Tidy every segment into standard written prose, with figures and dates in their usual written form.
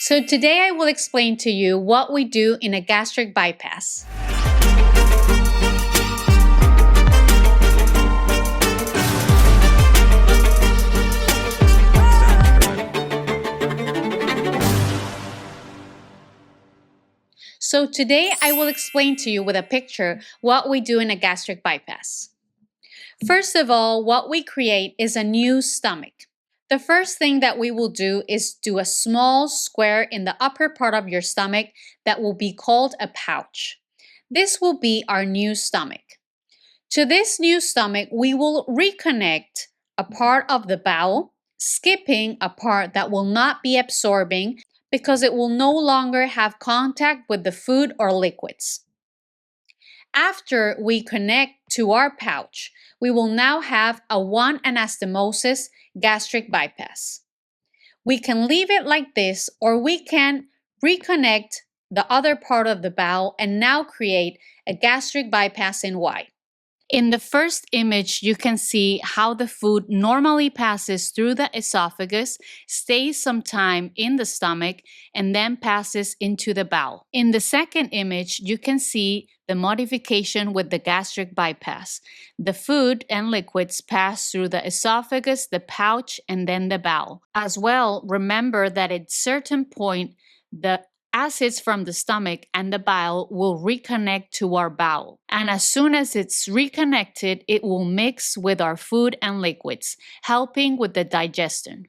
So today I will explain to you what we do in a gastric bypass. So today I will explain to you with a picture what we do in a gastric bypass. First of all, what we create is a new stomach. The first thing that we will do is do a small square in the upper part of your stomach that will be called a pouch. This will be our new stomach. To this new stomach, we will reconnect a part of the bowel, skipping a part that will not be absorbing because it will no longer have contact with the food or liquids. After we connect to our pouch, we will now have a one anastomosis gastric bypass. We can leave it like this, or we can reconnect the other part of the bowel and now create a gastric bypass in Y. In the first image, you can see how the food normally passes through the esophagus, stays some time in the stomach, and then passes into the bowel. In the second image, you can see the modification with the gastric bypass. The food and liquids pass through the esophagus, the pouch, and then the bowel. As well, remember that at a certain point, the acids from the stomach and the bile will reconnect to our bowel. And as soon as it's reconnected, it will mix with our food and liquids, helping with the digestion.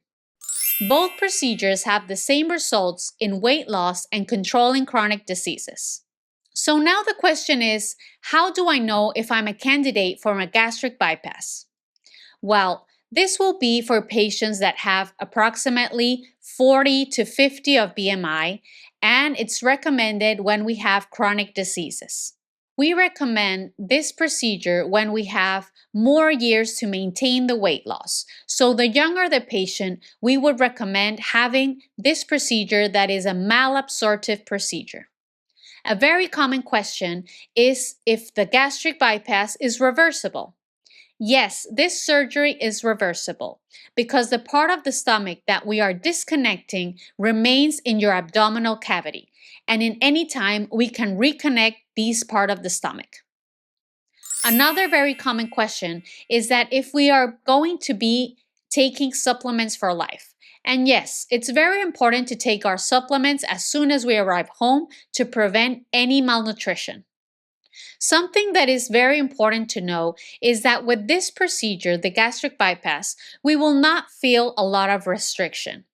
Both procedures have the same results in weight loss and controlling chronic diseases. So now the question is, how do I know if I'm a candidate for a gastric bypass? Well, this will be for patients that have approximately 40 to 50 of BMI, and it's recommended when we have chronic diseases. We recommend this procedure when we have more years to maintain the weight loss. So the younger the patient, we would recommend having this procedure that is a malabsorptive procedure. A very common question is if the gastric bypass is reversible. Yes, this surgery is reversible because the part of the stomach that we are disconnecting remains in your abdominal cavity, and in any time we can reconnect this part of the stomach. Another very common question is that if we are going to be taking supplements for life. And yes, it's very important to take our supplements as soon as we arrive home to prevent any malnutrition. Something that is very important to know is that with this procedure, the gastric bypass, we will not feel a lot of restriction.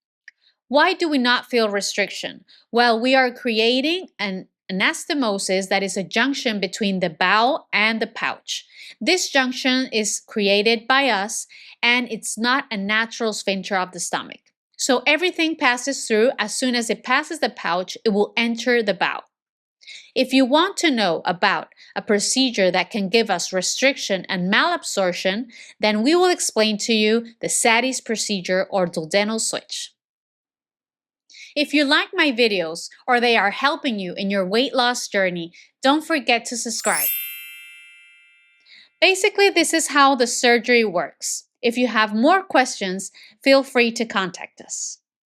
Why do we not feel restriction? Well, we are creating an anastomosis that is a junction between the bowel and the pouch. This junction is created by us, and it's not a natural sphincter of the stomach. So everything passes through. As soon as it passes the pouch, it will enter the bowel. If you want to know about a procedure that can give us restriction and malabsorption, then we will explain to you the Sadie's procedure or duodenal switch. If you like my videos or they are helping you in your weight loss journey, don't forget to subscribe. Basically, this is how the surgery works. If you have more questions, feel free to contact us.